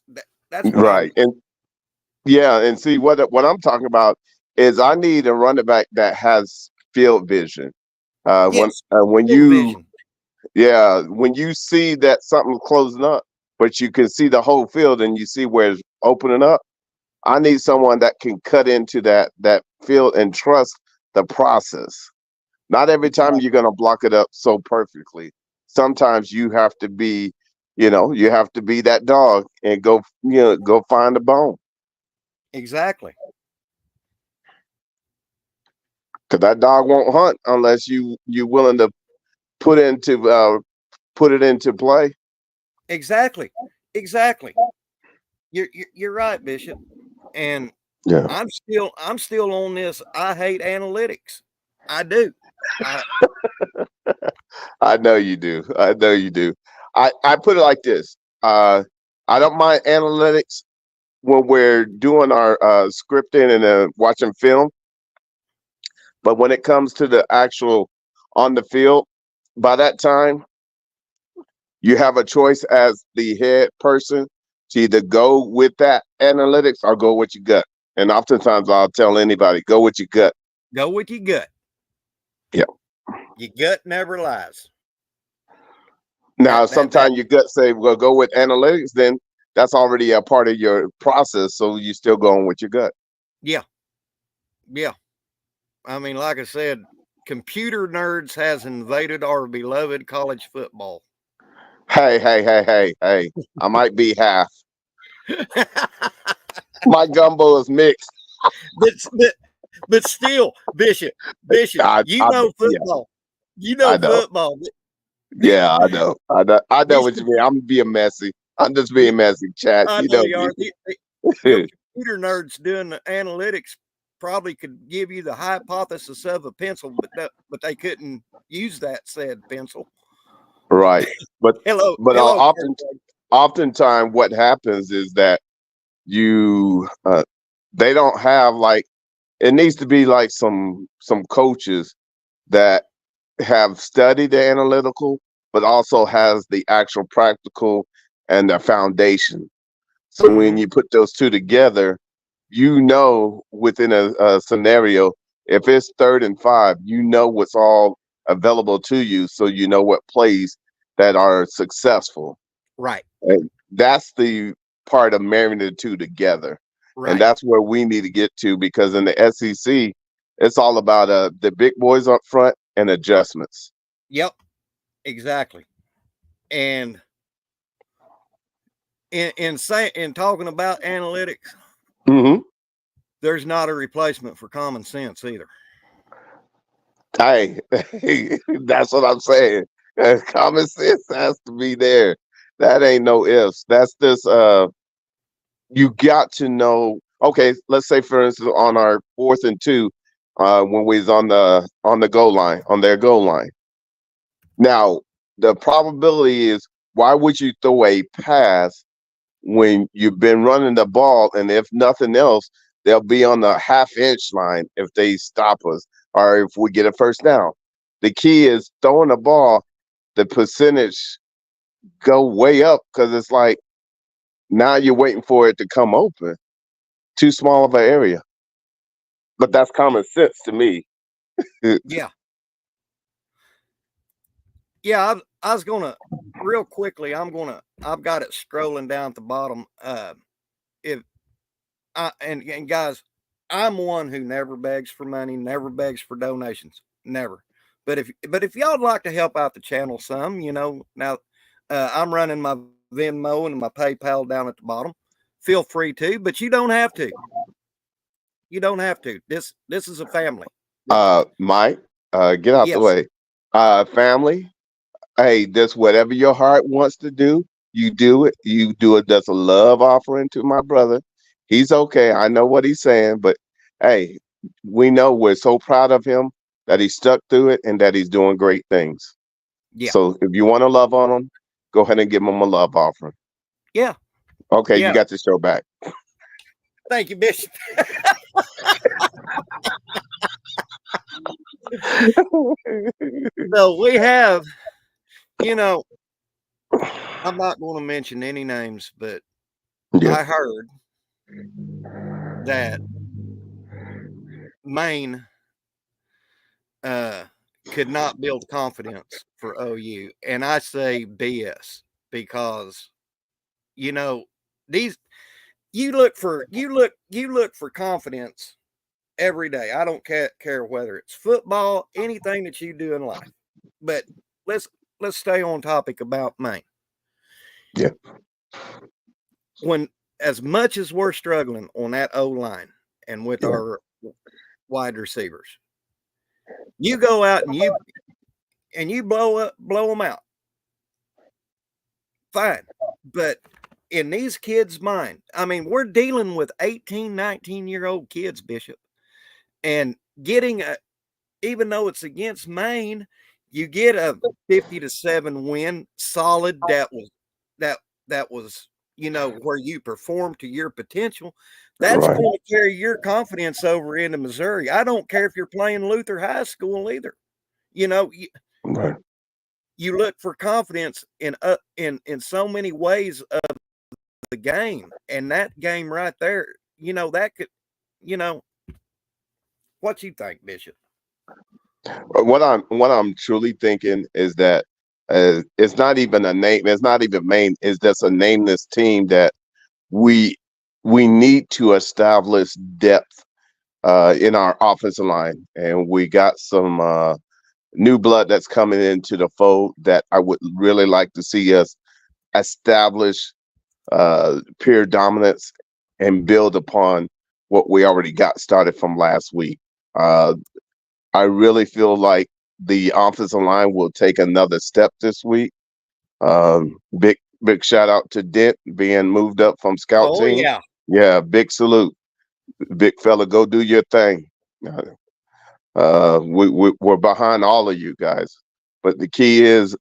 That's what I'm right. used. And yeah, and see what I'm talking about is I need a running back that has field vision. Yes, When field you vision. when you see that something's closing up, but you can see the whole field and you see where it's opening up. I need someone that can cut into that field and trust the process. Not every time you're gonna block it up so perfectly. Sometimes you have to be, you have to be that dog and go, go find the bone. Exactly. Cause that dog won't hunt unless you willing to put into put it into play. Exactly. Exactly. You're right, Bishop. And Yeah, I'm still on this. I hate analytics. I do. I I know you do. I know you do. I put it like this. Uh, I don't mind analytics when we're doing our scripting and watching film, but when it comes to the actual on the field, by that time you have a choice as the head person to either go with that analytics or go with your gut. And oftentimes I'll tell anybody, go with your gut. go with your gut. Yeah. Your gut never lies. Now, That sometimes your gut say, well, go with analytics, then that's already a part of your process. So you still going with your gut. yeah. Yeah. I mean, like I said, computer nerds has invaded our beloved college football. Hey, hey, hey, hey, hey. I might be half. My gumbo is mixed. but still, Bishop, you know Yeah, football. You I know know. football. Yeah, I know. I know These what you mean. I'm being messy. I'm just the being messy, chat. I You know know you me. are. Your computer nerds doing the analytics probably could give you the hypothesis of a pencil, but they couldn't use that said pencil. Right. But Hello, oftentimes what happens is that you they don't have like it needs to be like some coaches that have studied the analytical but also has the actual practical and the foundation. So when you put those two together, within a scenario, if it's 3rd and 5, what's all available to you. So you know what plays that are successful. Right. And that's the part of marrying the two together. And Right. that's where we need to get to, because in the SEC, it's all about the big boys up front and adjustments. Yep. Exactly. And in talking about analytics, Hmm. there's not a replacement for common sense either. Hey, that's what I'm saying. Common sense has to be there. That ain't no ifs. That's just you got to know. Okay, let's say for instance on our 4th and 2, when we was on the goal line, on their goal line. Now the probability is, why would you throw a pass when you've been running the ball, and if nothing else, they'll be on the half-inch line if they stop us or if we get a first down. The key is throwing the ball, the percentage go way up, because it's like now you're waiting for it to come open. Too small of an area. But that's common sense to me. Yeah. Yeah. I was gonna real quickly. I've got it scrolling down at the bottom. If and guys, I'm one who never begs for money, never begs for donations, never. But if y'all'd like to help out the channel some, now I'm running my Venmo and my PayPal down at the bottom. Feel free to, but you don't have to. You don't have to. This is a family. Mike, get out the Yes. way. Family, hey, just whatever your heart wants to do, you do it. You do it. That's a love offering to my brother. He's okay. I know what he's saying, but hey, we know we're so proud of him that he stuck through it and that he's doing great things. Yeah. So if you want to love on him, go ahead and give him a love offering. Yeah. Okay, you Yeah. got the show back. Thank you, Bishop. So we have, you know, I'm not going to mention any names, but Yeah. I heard that Maine uh, could not build confidence for OU, and I say BS because you know these you look for confidence every day. I don't care whether it's football, anything that you do in life. But let's let's stay on topic about Maine. Yeah. When as much as we're struggling on that O line and with Yeah. our wide receivers, you go out and you blow them out. Fine. But in these kids' mind, I mean, we're dealing with 18, 19-year-old kids, Bishop, and getting even though it's against Maine, you get a 50-7 win, solid. That that was where you performed to your potential. That's Right. going to carry your confidence over into Missouri. I don't care if you're playing Luther High School either. You know, you, Right. you look for confidence in so many ways of the game, and that game right there, that could, you know, what you think, Bishop? What I'm truly thinking is that it's not even a name. It's not even Maine. It's just a nameless team that we we need to establish depth in our offensive line, and we got some new blood that's coming into the fold that I would really like to see us establish peer dominance and build upon what we already got started from last week. Uh, I really feel like the offensive line will take another step this week. Big shout out to Dent being moved up from scout Oh team. yeah. Yeah, big salute, big fella. Go do your thing. We're behind all of you guys, but the key is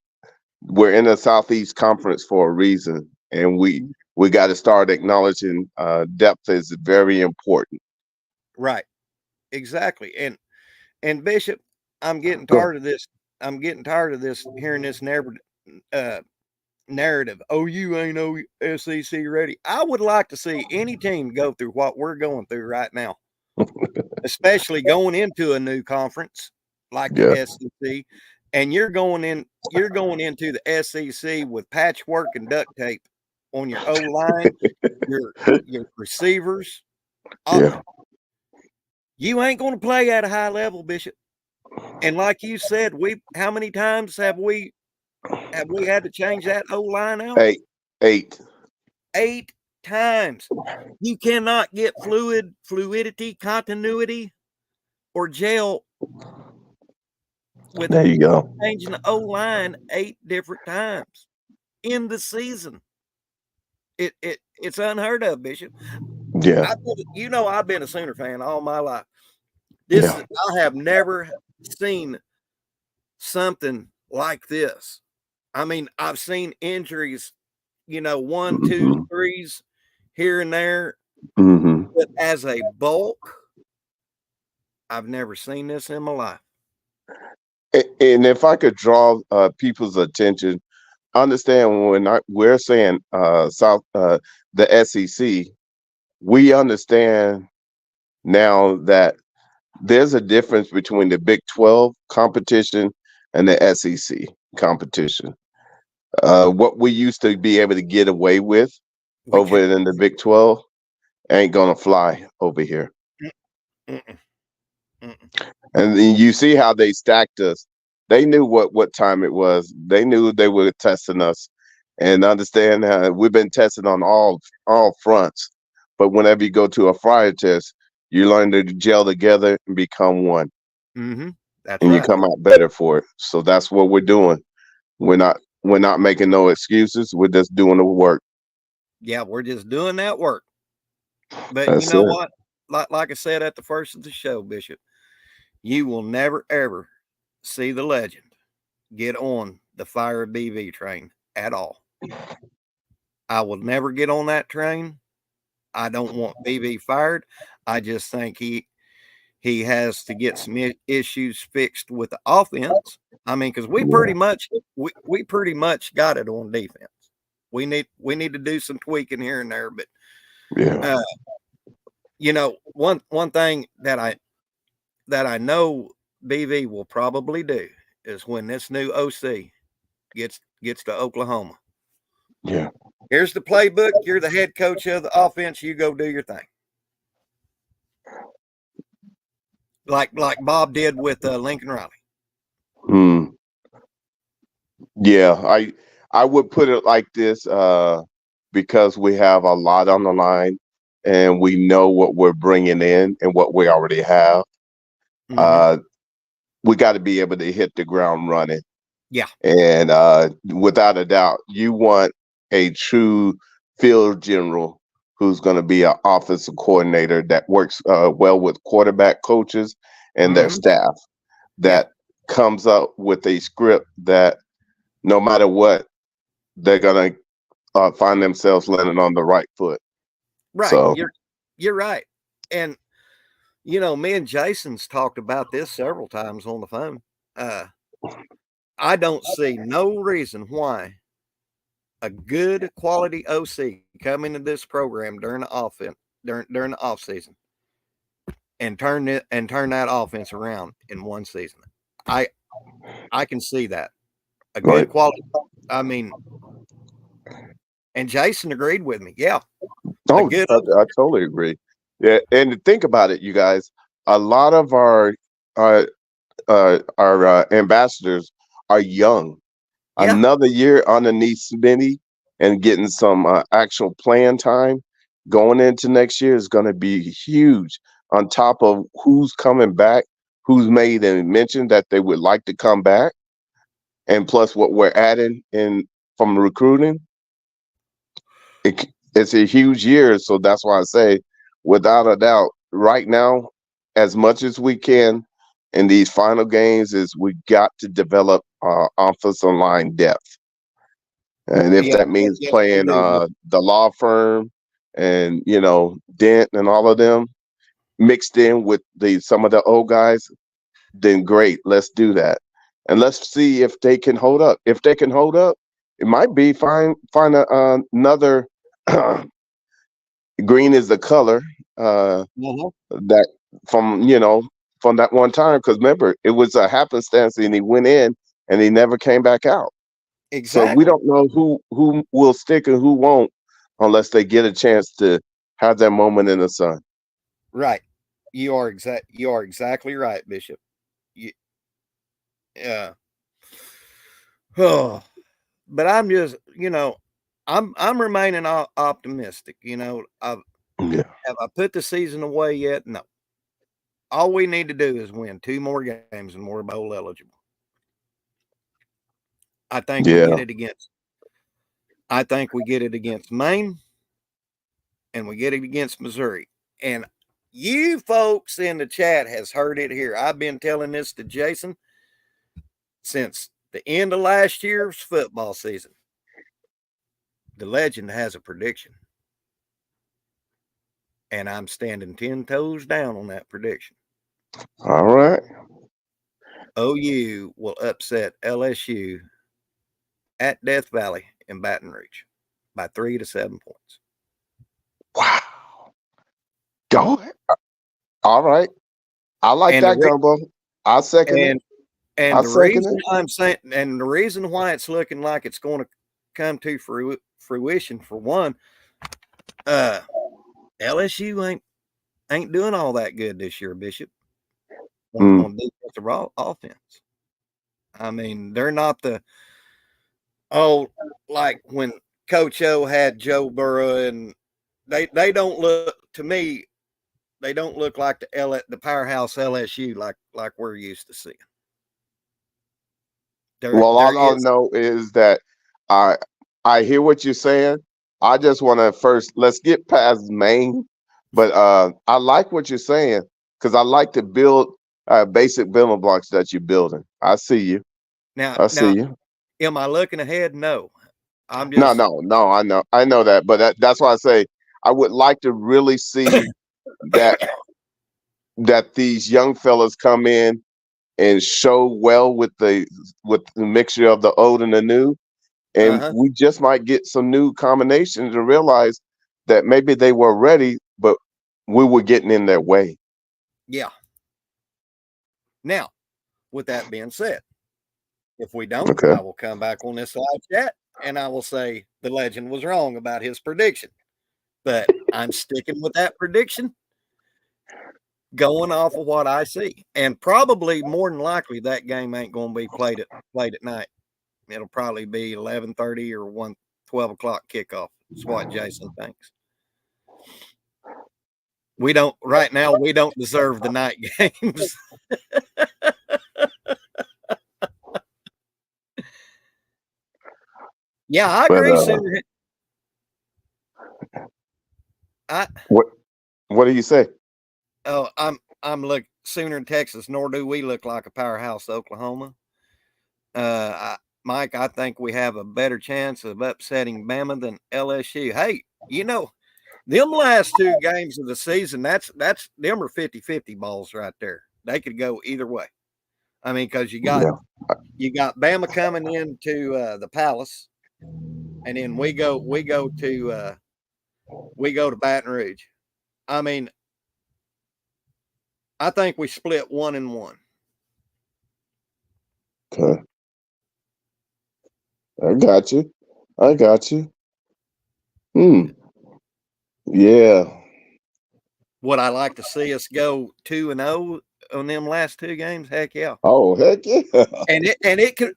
we're in the Southeast Conference for a reason, and we got to start acknowledging depth is very important. Right. Exactly. And Bishop, I'm getting Go. tired of this. I'm getting tired of this hearing this narrative. Oh, you ain't no SEC ready. I would like to see any team go through what we're going through right now, especially going into a new conference like the Yeah. SEC, and you're going in. You're going into the SEC with patchwork and duct tape on your O line, your receivers. Yeah. You ain't going to play at a high level, Bishop. And like you said, how many times have we had to change that O line out? 8. 8 times. You cannot get fluidity, continuity, or gel with There you go. changing the O line 8 different times in the season. It's unheard of, Bishop. Yeah. I've been a Sooner fan all my life. Yeah. I have never seen something like this. I mean, I've seen injuries, 1, 2, Hmm. 3s here and there, Hmm. but as a bulk, I've never seen this in my life. And if I could draw people's attention, understand when we're saying the SEC, we understand now that there's a difference between the Big 12 competition and the SEC competition. What we used to be able to get away with We over can. in the Big 12 ain't gonna fly over here. Mm-mm, mm-mm. And then you see how they stacked us. They knew what time it was. They knew they were testing us, and understand we've been tested on all fronts. But whenever you go to a fire test, you learn to gel together and become one, Mm-hmm. That's and you right. come out better for it. So that's what we're doing. We're not making no excuses. We're just doing the work. Yeah, we're just doing that work. But you That's know it. what? Like I said at the first of the show, Bishop, you will never ever see the legend get on the fire BV train at all. I will never get on that train. I don't want BV fired. I just think he has to get some issues fixed with the offense. I mean, because Yeah. we pretty much got it on defense. We need to do some tweaking here and there, but Yeah. uh, one thing that I know BV will probably do is when this new OC gets to Oklahoma. Yeah. Here's the playbook. You're the head coach of the offense. You go do your thing, like Bob did with Lincoln Riley. Hmm. Yeah. I would put it like this, because we have a lot on the line, and we know what we're bringing in and what we already have. Mm-hmm. Uh, we got to be able to hit the ground running. Yeah. And without a doubt, you want a true field general who's going to be an offensive coordinator that works well with quarterback coaches and their Mm-hmm. staff, Yeah. that comes up with a script that no matter what, they're going to find themselves landing on the right foot. Right. So, You're right. And me and Jason's talked about this several times on the phone. Uh, I don't see no reason why a good quality OC come into this program during the offense during the off season and turn that offense around in one season. I I can see that. A right. good quality. I mean, and Jason agreed with me. Yeah, a Oh, good. I totally agree. Yeah. And to think about it, you guys, a lot of our ambassadors are young. Yeah. Another year underneath Smitty and getting some actual playing time going into next year is going to be huge. On top of who's coming back, who's made and mentioned that they would like to come back, and plus what we're adding in from recruiting, it's a huge year. So that's why I say, without a doubt, right now, as much as we can in these final games, is we got to develop offensive line depth. And if Yeah. that means Yes, we playing do. the law firm and Dent and all of them mixed in with some of the old guys, then great, let's do that. And let's see if they can hold up. If they can hold up, It might be find another green is the color Mhm. that from from that one time, because remember it was a happenstance and he went in and he never came back out. So we Exactly. don't know who will stick and who won't unless they get a chance to have that moment in the sun. Right. You are exactly right, Bishop. You, yeah. Oh, but I'm just, I'm remaining optimistic. Yeah, Have I put the season away yet? No. All we need to do is win 2 more games and we're bowl eligible. I think we get yeah, it against. I think we get it against Maine, and we get it against Missouri. And you folks in the chat has heard it here. I've been telling this to Jason since the end of last year's football season. The legend has a prediction, and I'm standing 10 toes down on that prediction. all right. OU will upset LSU at Death Valley in Baton Rouge by 3 to 7 points. Wow, go ahead. All right, I like And the that, re- Gumbo. I second it. and and I the second reason it. I'm saying, and the reason why it's looking like it's going to come to fruition, for one, uh, LSU ain't doing all that good this year, Bishop, Mm. on defensive offense. I mean, they're not the like when Coach O had Joe Burrow, and they don't look to me. They don't look like the powerhouse LSU like we're used to seeing. Well, There all I is know is that I I hear what you're saying. I just want to first let's get past Maine, but I like what you're saying because I like to build basic building blocks that you're building. I see you. I see now. you. Am I looking ahead? No, I'm No, just no, no. I know that, but that's why I say I would like to really see that these young fellas come in and show well with the mixture of the old and the new, and uh-huh. we just might get some new combinations and realize that maybe they were ready, but we were getting in their way. Yeah. Now, with that being said, if we don't, Okay. I will come back on this live chat and I will say the legend was wrong about his prediction. But I'm sticking with that prediction, going off of what I see. And probably more than likely that game ain't going to be played at night. It'll probably be 11:30 or 12 o'clock kickoff. That's what Jason thinks. We don't right now. We don't deserve the night games. Yeah, I But agree. Sooner, I what do you say? I'm look sooner in Texas. Nor do we look like a powerhouse, Oklahoma. Mike, I think we have a better chance of upsetting Bama than LSU. Hey, them last 2 games of the season, them are 50-50 balls right there. They could go either way. I mean, because Yeah. you got Bama coming into the Palace, and then we go to Baton Rouge. I mean, I think we split 1-1. Okay. I got you. I got you. Hmm. Yeah. Would I like to see us go 2-0 on them last 2 games? Heck yeah. Oh, heck yeah. And it could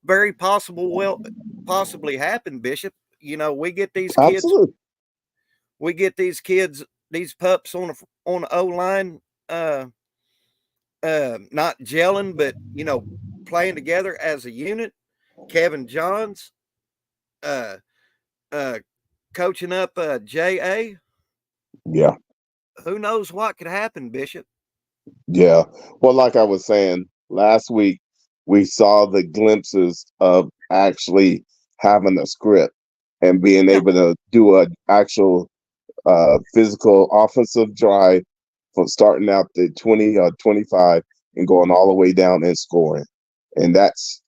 very possibly happen, Bishop. We get these kids, Absolutely. these pups on the O line, uh, not gelling, but playing together as a unit. Kevin Johns, uh, uh, coaching up JA. Yeah. Who knows what could happen, Bishop? Yeah. Well, like I was saying last week, we saw the glimpses of actually having a script and being Yeah, able to do an actual physical offensive drive from starting out the 20 or 25 and going all the way down and scoring. and that's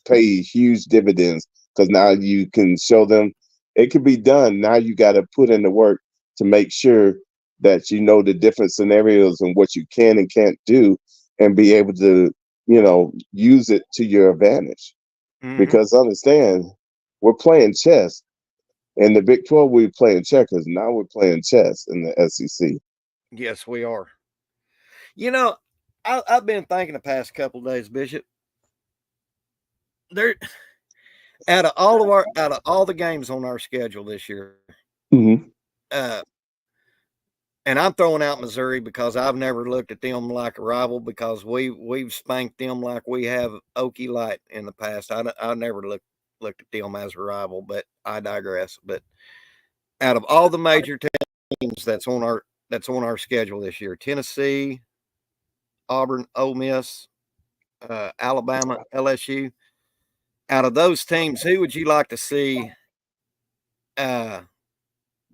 paid huge dividends because now you can show them it can be done. Now you got to put in the work to make sure that you know the different scenarios and what you can and can't do, and be able to use it to your advantage. Mm-hmm. Because understand, we're playing chess. In the Big 12, we're playing checkers. Now we're playing chess in the SEC. Yes, we are. You know, I've been thinking the past couple of days, Bishop. There, out of all the games on our schedule this year, Mm-hmm. uh, and I'm throwing out Missouri because I've never looked at them like a rival because we've spanked them like we have Okie Light in the past. I never looked at them as a rival, but I digress. But out of all the major teams that's on our schedule this year, Tennessee, Auburn, Ole Miss, Alabama, LSU. Out of those teams, who would you like to see uh,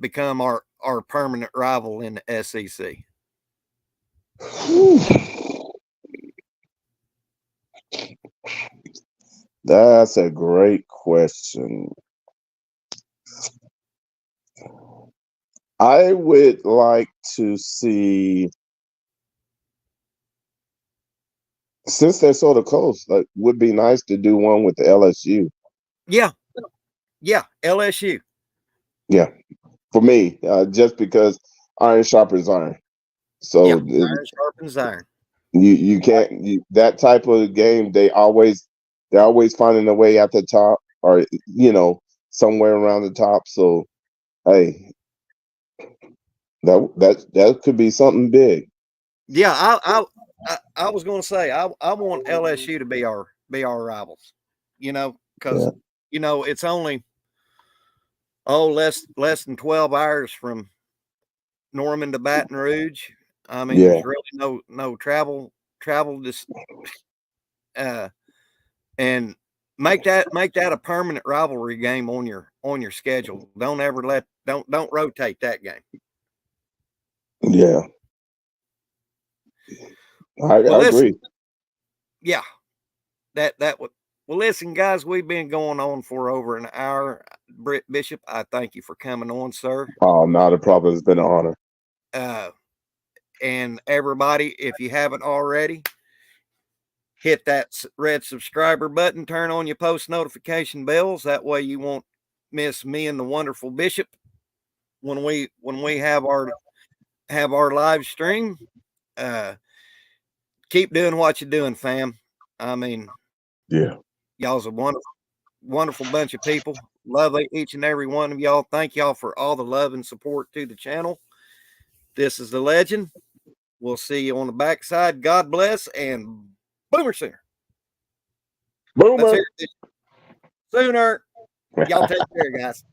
become our permanent rival in the SEC? That's a great question. I would like to see, since they're so close, like would be nice to do one with the LSU. Yeah, yeah, LSU. Yeah, for me, just because iron sharpens iron. Yeah, So iron sharpens iron. you can't that type of game. They're always finding a way at the top, or somewhere around the top. So hey, that could be something big. Yeah, I was going to say I want LSU to be our rivals. Because Yeah, it's only less than 12 hours from Norman to Baton Rouge. I mean, yeah, there's really no travel this uh and make that a permanent rivalry game on your schedule. Don't ever don't rotate that game. yeah. Well, I listen, agree. yeah, that would. Well, listen, guys, we've been going on for over an hour. Britt Bishop, I thank you for coming on, sir. Oh, not a problem. It's been an honor. Uh, and everybody, if you haven't already, hit that red subscriber button, turn on your post notification bells. That way you won't miss me and the wonderful Bishop when we have our live stream. Uh, keep doing what you're doing, fam. I mean, Yeah. y'all's a wonderful bunch of people. Love each and every one of y'all. Thank y'all for all the love and support to the channel. This is the legend. We'll see you on the backside. God bless and boomer sooner. Let's Boomer. hear it. Sooner. Y'all take care, guys.